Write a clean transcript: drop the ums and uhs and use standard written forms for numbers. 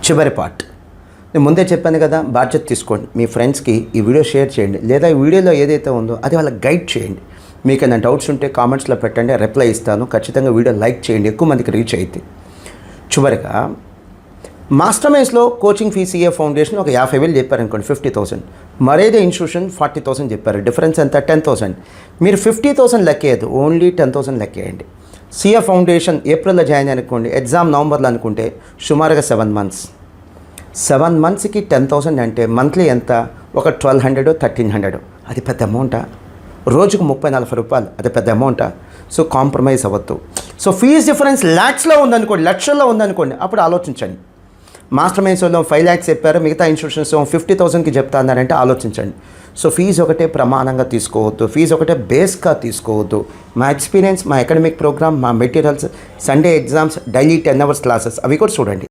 చివరి పార్ట్. నేను ముందే చెప్పాను కదా, బాధ్యత తీసుకోండి. మీ ఫ్రెండ్స్కి ఈ వీడియో షేర్ చేయండి, లేదా ఈ వీడియోలో ఏదైతే ఉందో అది వాళ్ళకి గైడ్ చేయండి. మీకు ఏమైనా డౌట్స్ ఉంటే కామెంట్స్లో పెట్టండి, రిప్లై ఇస్తాను. ఖచ్చితంగా వీడియో లైక్ చేయండి, ఎక్కువ మందికి రీచ్ అయితే. చివరిగా మాస్టర్ మైండ్స్లో కోచింగ్ ఫీ CA ఫౌండేషన్ ఒక 50,000 చెప్పారు అనుకోండి, 50,000. మరేదో ఇన్స్టిట్యూషన్ 40,000 చెప్పారు. డిఫరెన్స్ ఎంత? 10,000. మీరు 50,000 లెక్కేయద్దు, ఓన్లీ 10,000 లెక్కేయండి. CA ఫౌండేషన్ ఏప్రిల్లో జాయిన్ అనుకోండి, ఎగ్జామ్ నవంబర్లో అనుకుంటే సుమారుగా 7 months. 7 monthsకి 10,000 అంటే మంత్లీ ఎంత? ఒక 1,200 1,300. అది పెద్ద అమౌంటా? రోజుకు 30-40 రూపాయలు, అది పెద్ద అమౌంటా? సో కాంప్రమైజ్ అవ్వద్దు. సో ఫీజు డిఫరెన్స్ ల్యాక్స్లో ఉందనుకోండి, లక్షల్లో ఉందనుకోండి, అప్పుడు ఆలోచించండి. మాస్టర్ మైండ్స్లో 5 lakhs చెప్పారు, మిగతా ఇన్స్టిట్యూషన్స్ 50,000కి చెప్తా అన్నారంటే ఆలోచించండి. సో ఫీజు ఒకటే ప్రమాణంగా తీసుకోవద్దు, ఫీజు ఒకటే బేస్గా తీసుకోవద్దు. మా ఎక్స్పీరియన్స్, మా అకాడమిక్ ప్రోగ్రామ్, మా materials, Sunday exams, daily 10 hours classes అవి కూడా చూడండి.